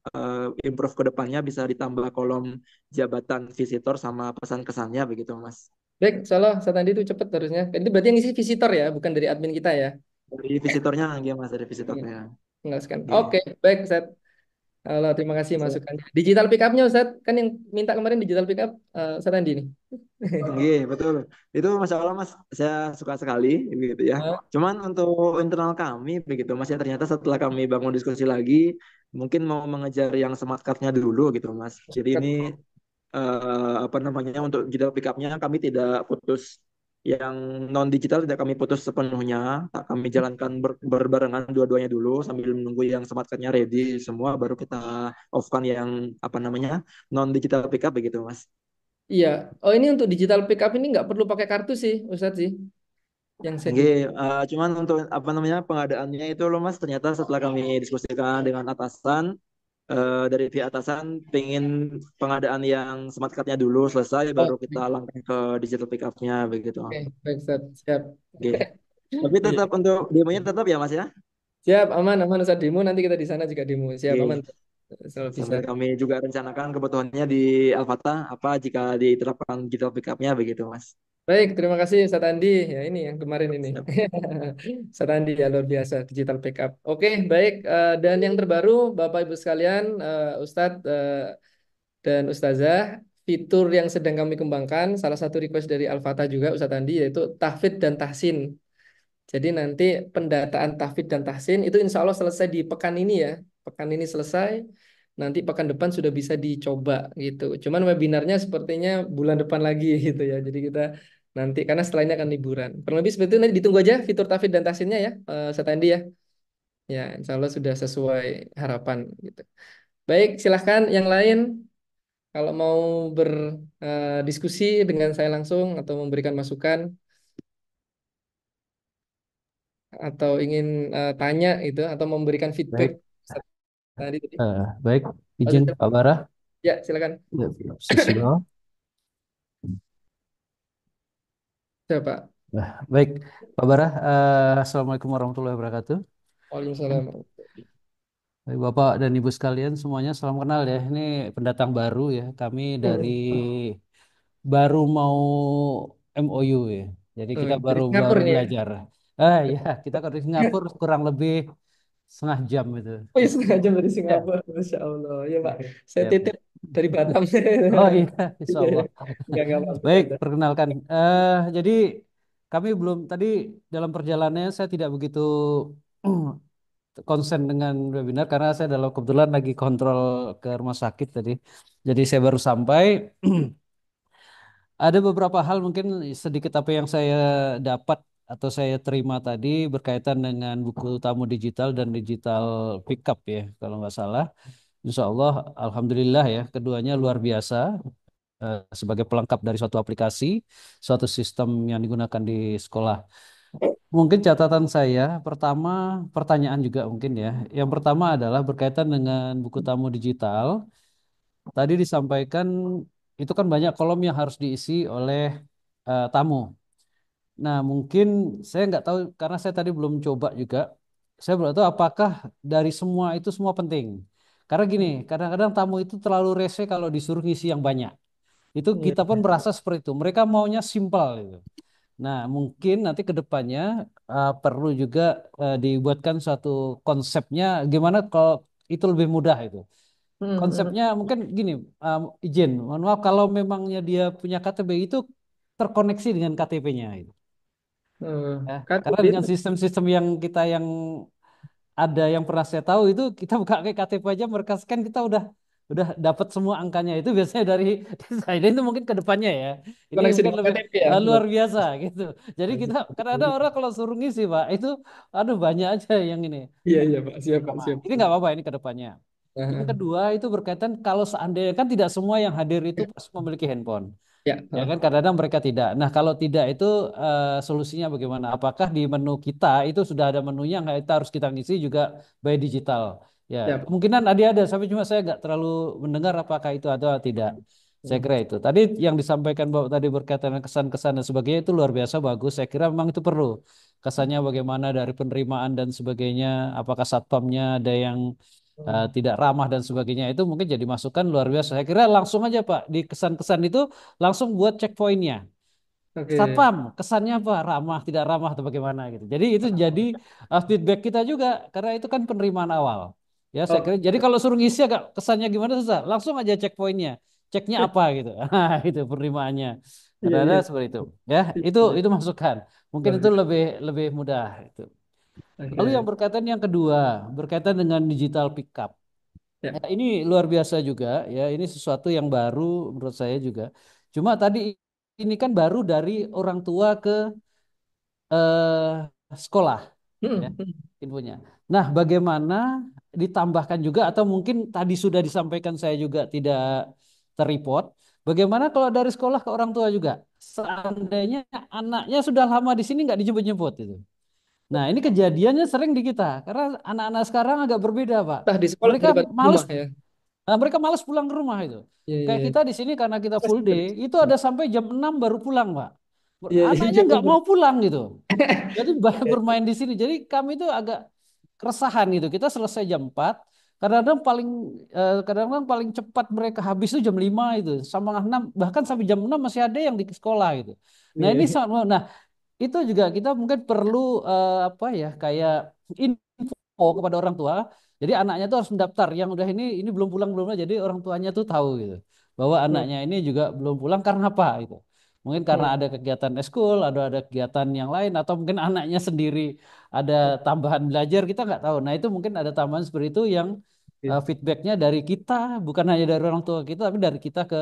improve ke depannya bisa ditambah kolom jabatan visitor sama pesan kesannya begitu Mas. Baik, salah. Saat tadi itu cepet harusnya. Itu berarti yang isi visitor ya, bukan dari admin kita ya. Dari visitornya dia Mas, dari Iya, visitornya. enggak scan. Oke. Oke, baik, Ustaz. Allah, terima kasih masukannya. Digital pickupnya, Ustaz. Kan yang minta kemarin digital pickup, Ustaz Andi nih. Iya, betul. Itu Masya Allah Mas, saya suka sekali begitu ya. Hah? Cuman untuk internal kami begitu Mas ya ternyata setelah kami bangun diskusi lagi, mungkin mau mengejar yang smart card-nya dulu gitu Mas. Jadi ini apa namanya untuk digital pickupnya kami tidak putus yang non digital tidak kami putus sepenuhnya. Tak kami jalankan berbarengan dua-duanya dulu sambil menunggu yang smart card-nya ready semua baru kita off-kan yang apa namanya non digital pickup begitu Mas. Iya. Oh, ini untuk digital pickup ini nggak perlu pakai kartu sih, Ustaz sih. Yang saya Oke, dengar. cuman untuk apa namanya pengadaannya itu loh Mas, ternyata setelah kami diskusikan dengan atasan dari pihak atasan pengen pengadaan yang smart card-nya dulu selesai baru Oh, kita langkah ke digital pick-up-nya begitu. oke, baik, Ustaz. Siap. Oke. Tapi Iya. tetap untuk demonya tetap ya Mas ya. Siap, aman, aman, Ustaz. Demo nanti kita di sana juga demo. Siap, aman. Oke. Selalu bisa. Sambil kami juga rencanakan kebutuhannya di Alfata apa jika diterapkan digital pick-up-nya begitu Mas. Baik, terima kasih Ustaz Andi. Ya, ini yang kemarin ini. Siap. Ustaz Andi ya luar biasa digital backup. Oke, baik. Dan yang terbaru, Bapak Ibu sekalian, Ustadz dan Ustazah, fitur yang sedang kami kembangkan, salah satu request dari Al-Fatah juga Ustadz Andi, yaitu tahfidz dan tahsin. Jadi nanti pendataan tahfidz dan tahsin itu insya Allah selesai di pekan ini ya. Pekan ini selesai, nanti pekan depan sudah bisa dicoba gitu. Cuman webinarnya sepertinya bulan depan lagi gitu ya. Jadi kita nanti karena setelah ini akan liburan. Kurang lebih seperti itu nanti ditunggu aja fitur tahfidz dan tahsinnya ya, Ustadz Andi ya. Ya, insya Allah sudah sesuai harapan gitu. Baik, silahkan yang lain kalau mau berdiskusi dengan saya langsung atau memberikan masukan atau ingin tanya itu atau memberikan feedback Baik, tadi tadi. baik, Oke, izin Pak Bara. ya silakan. Ya, Siswa. Siapa? Baik, Pak Bara. Assalamualaikum warahmatullahi wabarakatuh. Waalaikumsalam. Baik, Bapak dan Ibu sekalian, semuanya salam kenal ya. Ini pendatang baru ya. Kami dari baru mau MOU ya. Jadi Oh, kita dari baru Singapura baru ini ya. belajar. Ya, kita kalau di Singapura kurang lebih setengah jam itu. Oh iya, setengah jam dari Ya, Singapura. Masya Allah. Ya Pak, saya ya. titip dari Batam. Oh iya, insya Iya, iya. Allah. Enggak apa-apa. Baik, Udah. perkenalkan. Jadi kami belum tadi dalam perjalanannya saya tidak begitu konsen dengan webinar karena saya dalam kebetulan lagi kontrol ke rumah sakit tadi. Jadi saya baru sampai. Ada beberapa hal mungkin sedikit apa yang saya dapat atau saya terima tadi berkaitan dengan buku tamu digital dan digital pickup ya kalau nggak salah. Insya Allah, Alhamdulillah ya keduanya luar biasa sebagai pelengkap dari suatu aplikasi, suatu sistem yang digunakan di sekolah. Mungkin catatan saya pertama pertanyaan juga mungkin ya. Yang pertama adalah berkaitan dengan buku tamu digital. Tadi disampaikan itu kan banyak kolom yang harus diisi oleh tamu. Nah, mungkin saya nggak tahu karena saya tadi belum coba juga. Saya belum tahu apakah dari semua itu semua penting. Karena gini, kadang-kadang tamu itu terlalu rese kalau disuruh ngisi yang banyak. Itu Iya. kita pun berasa seperti itu. Mereka maunya simpel gitu. Nah, mungkin nanti ke depannya perlu juga dibuatkan suatu konsepnya gimana kalau itu lebih mudah itu. Konsepnya mungkin gini, izin, mohon maaf kalau memangnya dia punya KTP itu terkoneksi dengan KTP-nya itu. Ya, karena KTP dengan itu. sistem-sistem yang kita yang ada yang pernah saya tahu itu kita buka kayak KTP aja mereka scan kita udah dapat semua angkanya itu biasanya dari desain itu mungkin ke depannya ya. Ini Koneksi mungkin dengan lebih KTP ya. luar biasa gitu. Jadi kita karena ada orang kalau suruh ngisi Pak itu aduh banyak aja yang ini. Iya, iya Pak. Siap, Pak. Pertama, Siap. ini nggak apa-apa ini ke depannya. Yang Nah, kedua itu berkaitan kalau seandainya kan tidak semua yang hadir itu pas memiliki handphone. ya. Ya kan kadang-kadang mereka tidak. Nah, kalau tidak itu solusinya bagaimana? Apakah di menu kita itu sudah ada menunya nggak kita harus kita ngisi juga by digital? Ya, Ya. kemungkinan ada, tapi cuma saya nggak terlalu mendengar apakah itu ada atau tidak. Saya kira itu. Tadi yang disampaikan Bapak tadi berkaitan dengan kesan-kesan dan sebagainya itu luar biasa bagus. Saya kira memang itu perlu. Kesannya bagaimana dari penerimaan dan sebagainya, apakah satpamnya ada yang tidak ramah dan sebagainya itu mungkin jadi masukan luar biasa. Saya kira langsung aja Pak di kesan-kesan itu langsung buat checkpointnya. Oke. Satpam kesannya apa? Ramah, tidak ramah atau bagaimana gitu. Jadi itu jadi feedback kita juga karena itu kan penerimaan awal. Ya saya Oh, kira. Jadi kalau suruh ngisi agak kesannya gimana susah. Langsung aja checkpointnya. Ceknya apa gitu. Itu penerimaannya. iya, Ada iya. seperti itu. Ya Iya. itu masukan. Mungkin Luar itu biasa. lebih lebih mudah itu. Lalu yang Oke. berkaitan yang kedua berkaitan dengan digital pickup. Ya. Ya, ini luar biasa juga ya. Ini sesuatu yang baru menurut saya juga. Cuma tadi ini kan baru dari orang tua ke sekolah ya Hmm, hmm. infonya. Nah, bagaimana ditambahkan juga atau mungkin tadi sudah disampaikan saya juga tidak terreport. Bagaimana kalau dari sekolah ke orang tua juga? Seandainya anaknya sudah lama di sini nggak dijemput-jemput itu. Nah, ini kejadiannya sering di kita karena anak-anak sekarang agak berbeda, Pak. Entah di sekolah Mereka daripada di males rumah ya. Nah, mereka malas pulang ke rumah itu. Iya, iya, Kayak iya. kita di sini karena kita Saya full juga day, di itu sekolah. ada sampai jam 6 baru pulang, Pak. Iya, iya, Anaknya jam nggak mau 6. pulang gitu. Jadi bermain di sini. Jadi kami itu agak keresahan gitu. Kita selesai jam 4, kadang-kadang paling cepat mereka habis itu jam 5 itu, sama 6 bahkan sampai jam 6 masih ada yang di sekolah gitu. Nah, Iya, ini iya. nah itu juga kita mungkin perlu apa ya kayak info kepada orang tua. Jadi anaknya tuh harus mendaftar yang udah ini belum pulang belum jadi orang tuanya tuh tahu gitu bahwa Hmm, anaknya ini juga belum pulang karena apa itu. Mungkin karena hmm. ada kegiatan eskul, ada kegiatan yang lain atau mungkin anaknya sendiri ada tambahan belajar kita nggak tahu. Nah itu mungkin ada tambahan seperti itu yang Oke. feedbacknya dari kita bukan hanya dari orang tua kita tapi dari kita ke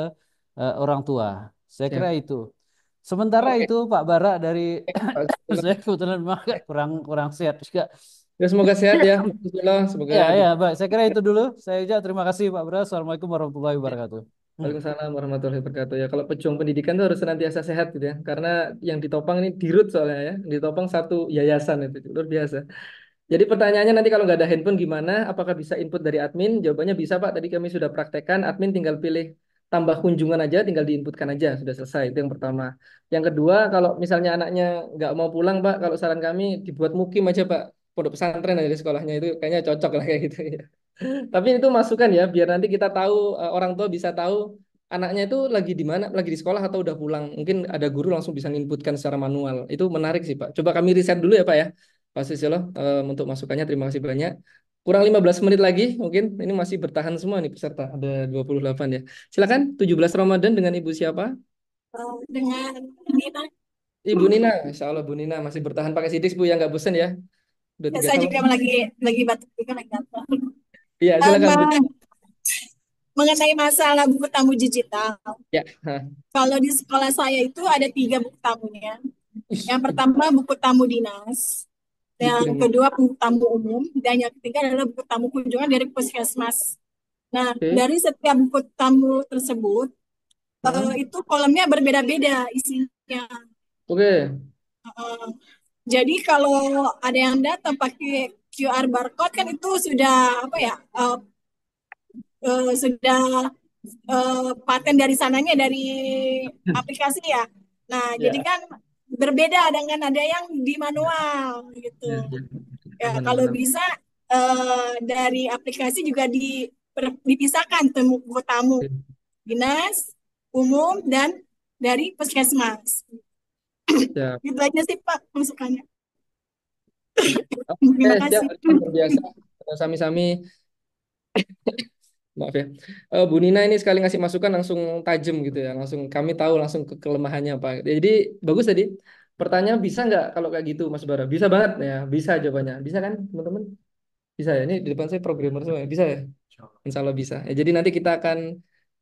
orang tua. Saya kira Siap. itu. Sementara Oke. itu Pak Bara dari Pak Susilo. saya kebetulan memang agak kurang kurang sehat juga. Ya, semoga sehat ya, Pak Susilo. Semoga Ya, di ya, Pak. Saya kira itu dulu. Saya ucap terima kasih Pak Bara. Assalamualaikum warahmatullahi wabarakatuh. Hmm. Waalaikumsalam warahmatullahi wabarakatuh. Ya, kalau pejuang pendidikan itu harus senantiasa sehat gitu ya. Karena yang ditopang ini dirut soalnya ya. Yang ditopang satu yayasan itu luar biasa. Jadi pertanyaannya nanti kalau nggak ada handphone gimana? Apakah bisa input dari admin? Jawabannya bisa Pak. Tadi kami sudah praktekkan. Admin tinggal pilih tambah kunjungan aja, tinggal diinputkan aja. Sudah selesai. Itu yang pertama. Yang kedua, kalau misalnya anaknya nggak mau pulang Pak, kalau saran kami dibuat mukim aja Pak. Pondok pesantren aja di sekolahnya itu kayaknya cocok lah kayak gitu ya. Tapi itu masukan ya, biar nanti kita tahu, orang tua bisa tahu anaknya itu lagi di mana, lagi di sekolah atau udah pulang. Mungkin ada guru langsung bisa inputkan secara manual. Itu menarik sih Pak. Coba kami riset dulu ya Pak ya. Pak Susilo, untuk masukannya terima kasih banyak. Kurang 15 menit lagi mungkin ini masih bertahan semua nih peserta. Ada 28 ya. Silakan 17 Ramadan dengan Ibu siapa? Dengan Nina. Ibu Nina. Insya Allah Bu Nina masih bertahan pakai sidik Bu ya nggak bosan ya. Udah Ya, 3 saya tahun. juga lagi batuk juga lagi apa. Iya silakan Bu. Mengenai masalah buku tamu digital. Ya. Hah. Kalau di sekolah saya itu ada 3 buku tamunya. Ih, Yang pertama buku tamu dinas, yang dikirim. kedua buku tamu umum, dan yang ketiga adalah buku tamu kunjungan dari puskesmas. Nah, Oke. dari setiap buku tamu tersebut, Hmm. itu kolomnya berbeda-beda isinya. Oke. Eh, jadi kalau ada yang datang pakai QR barcode kan itu sudah apa ya? Sudah paten dari sananya dari aplikasi ya. Nah, jadi Ya. kan berbeda dengan ada yang di manual gitu. Ya, ya. Ya, Aman, kalau aman, aman. bisa dari aplikasi juga dipisahkan buku tamu dinas, umum, dan dari puskesmas. Ya. Gitu aja sih Pak masukannya. Oke, Terima siap. kasih. Luar biasa. Sami-sami. Maaf ya. Bu Nina ini sekali ngasih masukan langsung tajam gitu ya. Langsung kami tahu langsung kelemahannya Pak. Jadi bagus tadi. Pertanyaan bisa nggak kalau kayak gitu Mas Bara? Bisa banget ya. Bisa jawabannya. Bisa kan teman-teman? Bisa ya. Ini di depan saya programmer semua ya. Bisa ya. Insya Allah bisa. Ya, jadi nanti kita akan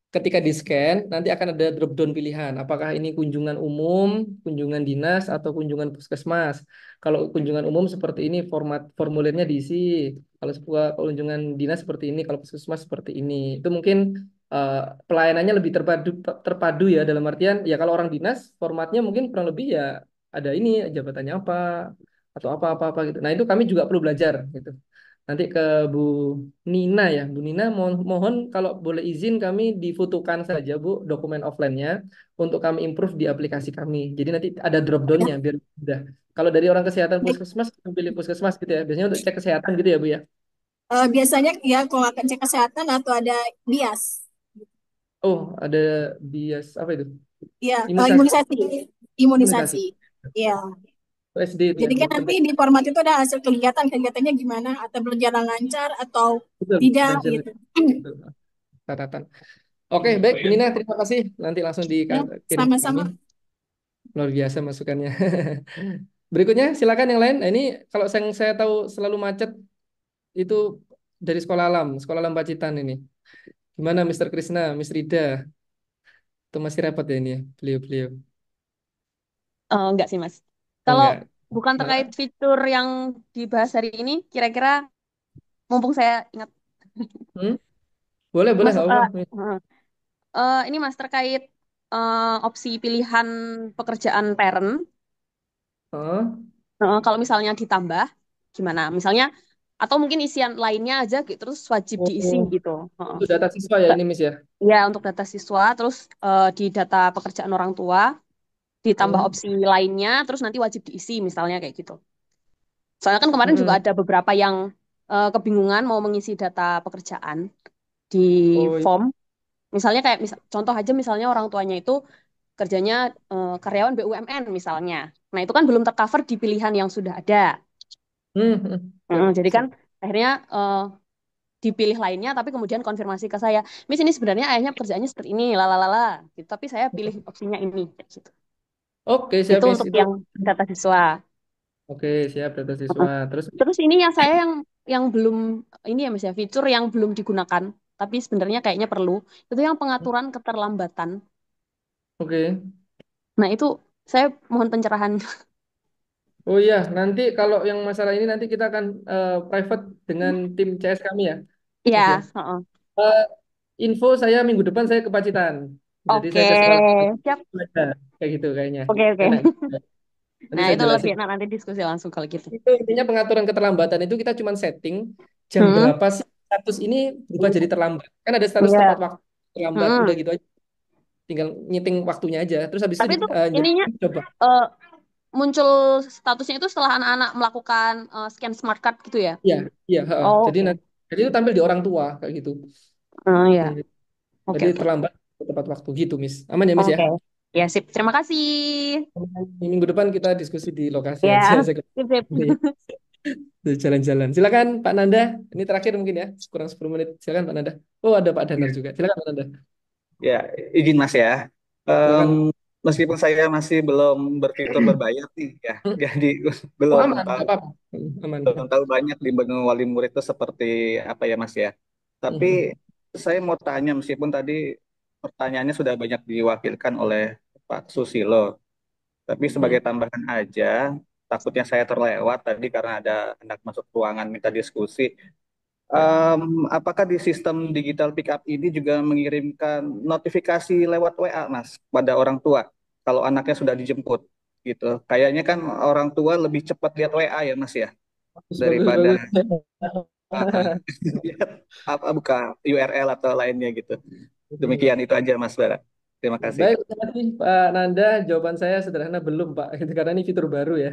ketika di scan nanti akan ada drop down pilihan apakah ini kunjungan umum, kunjungan dinas atau kunjungan puskesmas. Kalau kunjungan umum seperti ini format formulirnya diisi. Kalau sebuah kunjungan dinas seperti ini, kalau puskesmas seperti ini. Itu mungkin eh, pelayanannya lebih terpadu ya dalam artian ya kalau orang dinas formatnya mungkin kurang lebih ya ada ini jabatannya apa atau apa-apa gitu. Nah, itu kami juga perlu belajar gitu. Nanti ke Bu Nina ya. Bu Nina mohon kalau boleh izin kami difotokan saja Bu dokumen offline-nya untuk kami improve di aplikasi kami. Jadi nanti ada drop Ya, down-nya biar mudah. Kalau dari orang kesehatan puskesmas, pilih puskesmas gitu ya. Biasanya untuk cek kesehatan gitu ya Bu ya. biasanya ya kalau akan cek kesehatan atau ada bias, Oh, ada bias apa itu? ya Imunisasi. imunisasi, Imunisasi. imunisasi, ya. PSD itu ya Jadi kan untuk nanti penting. di format itu ada hasil kegiatannya gimana, atau berjalan lancar atau Betul, tidak lancar. gitu. Betul. Catatan. Oke, baik Bu Nina, terima kasih. Nanti langsung Ya, dikirim ke kami. sama-sama. Luar biasa masukannya. Berikutnya silakan yang lain. Nah, ini kalau saya tahu selalu macet itu dari Sekolah Alam Pacitan ini. Gimana Mister Krisna, Miss Rida? Itu masih repot ya ini ya, beliau-beliau. Enggak sih, Mas. Oh Kalau enggak. bukan terkait Nah, fitur yang dibahas hari ini, kira-kira mumpung saya ingat, hmm? Boleh, boleh, Mas, nggak apa-apa. ini Mas terkait opsi pilihan pekerjaan parent. Oh, Kalau misalnya ditambah, gimana? Misalnya, atau mungkin isian lainnya aja gitu, terus wajib diisi oh, gitu. Heeh. untuk data siswa ya ini Miss ya. Ya, untuk data siswa, terus di data pekerjaan orang tua, ditambah Hmm. opsi lainnya, terus nanti wajib diisi, misalnya kayak gitu. Soalnya kan kemarin juga Hmm. ada beberapa yang kebingungan mau mengisi data pekerjaan di Oh, iya. form. Misalnya kayak contoh aja misalnya orang tuanya itu kerjanya karyawan BUMN misalnya. Nah, itu kan belum tercover di pilihan yang sudah ada. Siap, Jadi kan siap. akhirnya dipilih lainnya tapi kemudian konfirmasi ke saya, Miss ini sebenarnya ayahnya pekerjaannya seperti ini, lalalala gitu. Tapi saya pilih opsinya ini kayak gitu. Oke, siap Itu Miss. untuk Itu. yang data siswa. Oke, siap data Heeh. siswa. Terus, Terus ini yang saya yang belum ini ya Mas ya, fitur yang belum digunakan tapi sebenarnya kayaknya perlu. Itu yang pengaturan keterlambatan. oke. Nah, itu saya mohon pencerahan. Oh iya, nanti kalau yang masalah ini nanti kita akan private dengan tim CS kami ya, Mas ya. Ya, heeh. Eh, info saya minggu depan saya ke Pacitan. Jadi Oke, saya ke sekolah siap. aja. Kayak gitu kayaknya. Oke, oke. Enak. Nanti Nah, saya itu lebih jelasin. enak nanti diskusi langsung kalau gitu. Itu intinya pengaturan keterlambatan itu kita cuma setting jam Hmm, berapa sih status ini berubah jadi terlambat. Kan ada status tepat iya. waktu terlambat. Udah Hmm. gitu aja. Tinggal nyiting waktunya aja. Terus habis itu Tapi itu ininya coba. eh, muncul statusnya itu setelah anak-anak melakukan scan smart card gitu ya? Iya, iya. Heeh. Oh, Jadi oke. nanti, jadi itu tampil di orang tua kayak gitu. Oh, ya. Hmm. Oke, Jadi oke. terlambat. tepat waktu gitu, Miss. Aman ya, Miss ya? Oke. Ya, sip. Terima kasih. Minggu depan kita diskusi di lokasi aja. Ya, Saya sip, sip. jalan-jalan. Silakan Pak Nanda. Ini terakhir mungkin ya, kurang 10 menit. Silakan Pak Nanda. Oh, ada Pak Danar juga. Silakan Pak Nanda. Ya, izin Mas ya. Em, Silakan. Meskipun saya masih belum berfitur berbayar nih ya, Hmm. jadi Oh, belum aman, tahu nggak apa-apa. Aman. banyak di menu wali murid itu seperti apa ya Mas ya. Tapi saya mau tanya meskipun tadi pertanyaannya sudah banyak diwakilkan oleh Pak Susilo, tapi sebagai tambahan aja, takutnya saya terlewat tadi karena ada anak masuk ruangan minta diskusi. Ya. Apakah di sistem digital pickup ini juga mengirimkan notifikasi lewat WA, Mas, pada orang tua kalau anaknya sudah dijemput gitu? Kayaknya kan orang tua lebih cepat lihat WA ya, Mas ya, Bagus, bagus, daripada bagus. lihat apa buka URL atau lainnya gitu. Betul. Demikian itu aja, Mas Bara. Terima kasih. Baik, terima kasih Pak Nanda. Jawaban saya sederhana belum Pak, itu karena ini fitur baru ya.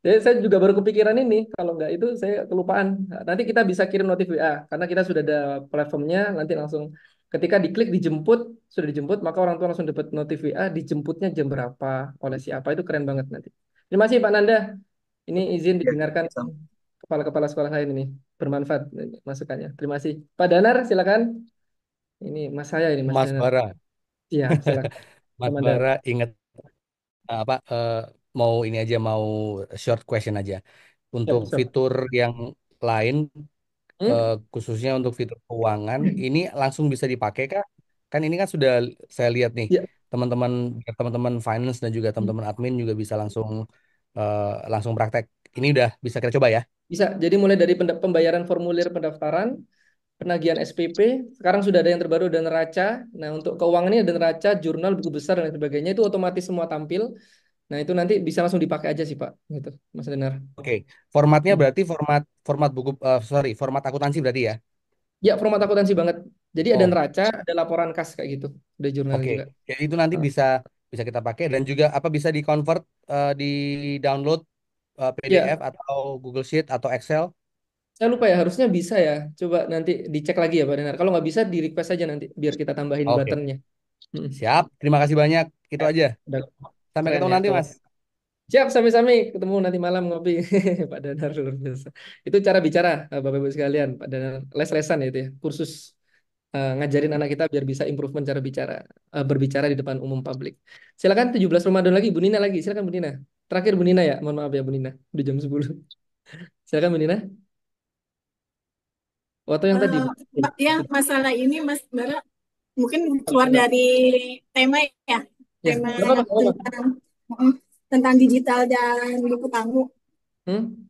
Jadi saya juga baru kepikiran ini. Kalau nggak itu saya kelupaan. Nanti kita bisa kirim notif WA karena kita sudah ada platformnya. Nanti langsung ketika diklik dijemput, sudah dijemput, maka orang tua langsung dapat notif WA. Dijemputnya jam berapa, oleh siapa, itu keren banget nanti. Terima kasih Pak Nanda. Ini izin Ya, didengarkan sama. kepala-kepala sekolah lain ini, bermanfaat masukannya. Terima kasih. Pak Danar, silakan. Ini Mas saya ini Mas Mas Danar. Bara, Iya, silakan. Mas Komandan. Bara ingat apa mau ini aja mau short question aja. Untuk Siap, siap. fitur yang lain Hmm? khususnya untuk fitur keuangan ini langsung bisa dipakai Kak? Kan ini kan sudah saya lihat nih Ya. teman-teman teman-teman finance dan juga teman-teman admin juga bisa langsung langsung praktek. Ini udah bisa kita coba ya. Bisa. Jadi mulai dari pembayaran formulir pendaftaran, penagihan SPP, sekarang sudah ada yang terbaru dan neraca. Nah, untuk keuangan ini ada neraca, jurnal, buku besar dan lain sebagainya itu otomatis semua tampil. Nah, itu nanti bisa langsung dipakai aja sih, Pak. Gitu, Mas Denar. Oke, formatnya berarti format format buku sorry, format akuntansi berarti ya. Ya, format akuntansi banget. Jadi ada Oh, neraca, ada laporan kas kayak gitu. Ada jurnalnya oke. juga. Jadi itu nanti Nah, bisa bisa kita pakai dan juga apa bisa di-convert di download PDF ya, atau Google Sheet atau Excel. saya lupa ya, harusnya bisa ya. Coba nanti dicek lagi ya, Pak Denar. Kalau nggak bisa, di request aja nanti, biar kita tambahin Oke, buttonnya. Hmm. siap. Terima kasih banyak. Itu aja. Udah Sampai keren ketemu ya. nanti, Kalau Mas. siap, sami-sami ketemu nanti malam ngopi. Pak Danar luar biasa. Itu cara bicara, Bapak Ibu sekalian. Pak Danar les-lesan ya itu ya, kursus ngajarin anak kita biar bisa improvement cara bicara, berbicara di depan umum publik. Silakan 17 Ramadan lagi, Bu Nina lagi. Silakan Bu Nina. Terakhir Bu Nina ya, mohon maaf ya Bu Nina. Udah jam 10. Silakan Bu Nina. Waktu yang tadi, Eh, Bu. ya, masalah ini Mas Bara mungkin keluar Silakan. dari tema ya, Ya, tema nggak apa-apa, nggak apa-apa. tentang mm, tentang digital dan buku tamu Hmm?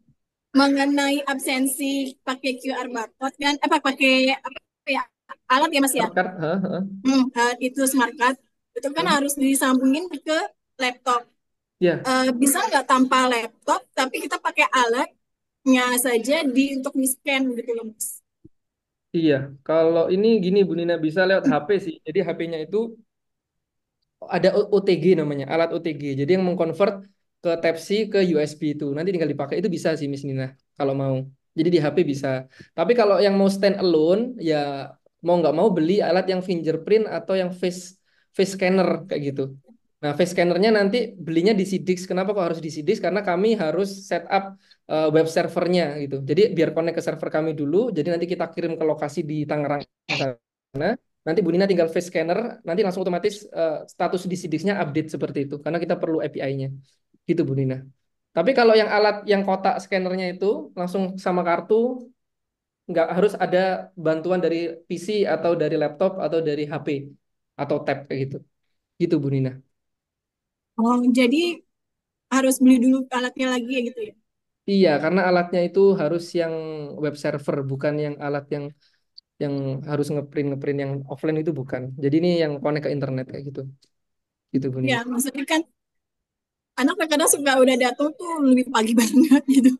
mengenai absensi pakai QR barcode kan apa pakai apa ya alat ya Mas ya. Smart card, Itu smart card itu kan Hmm? harus disambungin ke laptop. Ya, Bisa nggak tanpa laptop tapi kita pakai alatnya saja untuk di-scan gitu loh Mas. iya. Kalau ini gini Bu Nina bisa lewat HP sih. Jadi HP-nya itu ada OTG namanya, alat OTG. Jadi yang mengkonvert ke Type-C ke USB itu. Nanti tinggal dipakai itu bisa sih Miss Nina kalau mau. Jadi di HP bisa. Tapi kalau yang mau stand alone ya mau nggak mau beli alat yang fingerprint atau yang face face scanner kayak gitu. Nah, face scannernya nanti belinya di Sidix. Kenapa kok harus di Sidix? Karena kami harus set up web servernya gitu. Jadi biar connect ke server kami dulu. Jadi nanti kita kirim ke lokasi di Tangerang sana. Nanti Bu Nina tinggal face scanner, nanti langsung otomatis status di Sidix-nya update seperti itu, karena kita perlu API-nya. Gitu Bu Nina. Tapi kalau yang alat yang kotak scannernya itu langsung sama kartu, nggak harus ada bantuan dari PC atau dari laptop atau dari HP atau tab kayak gitu. Gitu Bu Nina. Oh, jadi harus beli dulu alatnya lagi ya gitu ya. Iya, karena alatnya itu harus yang web server, bukan yang alat yang harus ngeprint ngeprint yang offline itu bukan. Jadi ini yang connect ke internet kayak gitu. Gitu Bu Ya, Nina. maksudnya kan anak kadang suka udah datang tuh lebih pagi banget gitu.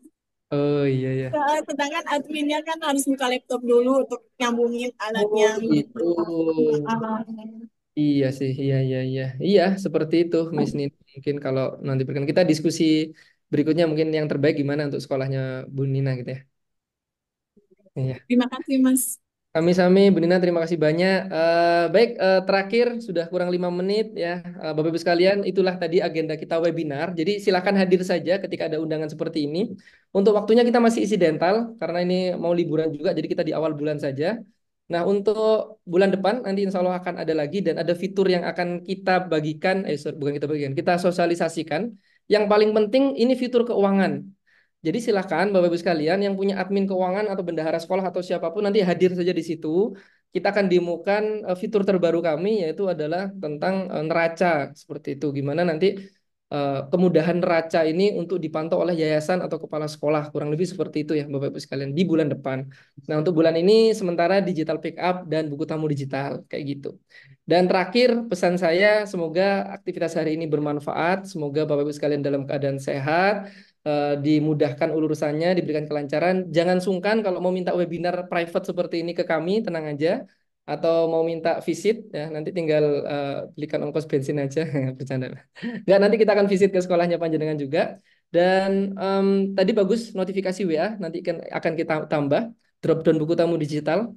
Oh iya ya. Sedangkan adminnya kan harus buka laptop dulu untuk nyambungin alatnya. Oh gitu. Ah, Iya sih, iya iya iya. Iya, seperti itu Miss Nini. Mungkin kalau nanti berkenan kita diskusi berikutnya mungkin yang terbaik gimana untuk sekolahnya Bu Nina gitu ya. Iya. Terima kasih Mas. Kami-sami, Bu Nina, terima kasih banyak. Baik, terakhir sudah kurang 5 menit ya, Bapak Ibu sekalian, itulah tadi agenda kita webinar. Jadi silakan hadir saja ketika ada undangan seperti ini. Untuk waktunya kita masih insidental karena ini mau liburan juga, jadi kita di awal bulan saja. Nah, untuk bulan depan nanti insya Allah akan ada lagi dan ada fitur yang akan kita bagikan, sorry, bukan kita bagikan, kita sosialisasikan. Yang paling penting ini fitur keuangan. Jadi silakan Bapak Ibu sekalian yang punya admin keuangan atau bendahara sekolah atau siapapun nanti hadir saja di situ. Kita akan demokan fitur terbaru kami yaitu adalah tentang neraca seperti itu. Gimana nanti kemudahan neraca ini untuk dipantau oleh yayasan atau kepala sekolah. Kurang lebih seperti itu ya Bapak Ibu sekalian di bulan depan. Nah, untuk bulan ini sementara digital pick up dan buku tamu digital kayak gitu. Dan terakhir pesan saya semoga aktivitas hari ini bermanfaat. Semoga Bapak Ibu sekalian dalam keadaan sehat, dimudahkan urusannya, diberikan kelancaran. Jangan sungkan kalau mau minta webinar private seperti ini ke kami, tenang aja. Atau mau minta visit, ya nanti tinggal belikan ongkos bensin aja, bercanda. Nggak, nanti kita akan visit ke sekolahnya Panjenengan juga. Dan tadi bagus notifikasi WA, nanti akan kita tambah drop down buku tamu digital,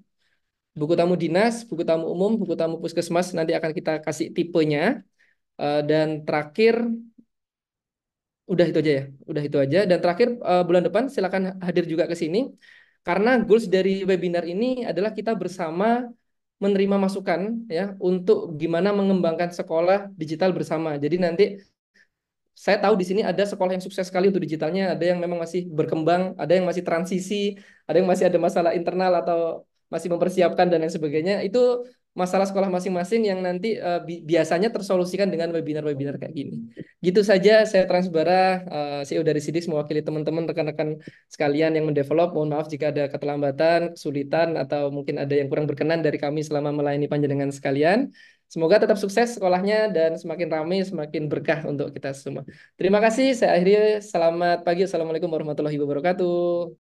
buku tamu dinas, buku tamu umum, buku tamu puskesmas, nanti akan kita kasih tipenya. Dan terakhir udah itu aja ya, udah itu aja. Dan terakhir bulan depan silakan hadir juga ke sini karena goals dari webinar ini adalah kita bersama menerima masukan ya untuk gimana mengembangkan sekolah digital bersama. Jadi nanti saya tahu di sini ada sekolah yang sukses sekali untuk digitalnya, ada yang memang masih berkembang, ada yang masih transisi, ada yang masih ada masalah internal atau masih mempersiapkan dan lain sebagainya. Itu masalah sekolah masing-masing yang nanti biasanya tersolusikan dengan webinar-webinar kayak gini. Gitu saja, saya Transbara, CEO dari Sidix mewakili teman-teman rekan-rekan sekalian yang mendevelop. Mohon maaf jika ada keterlambatan, kesulitan, atau mungkin ada yang kurang berkenan dari kami selama melayani panjenengan sekalian. Semoga tetap sukses sekolahnya dan semakin ramai, semakin berkah untuk kita semua. Terima kasih. Saya akhiri. Selamat pagi. Assalamualaikum warahmatullahi wabarakatuh.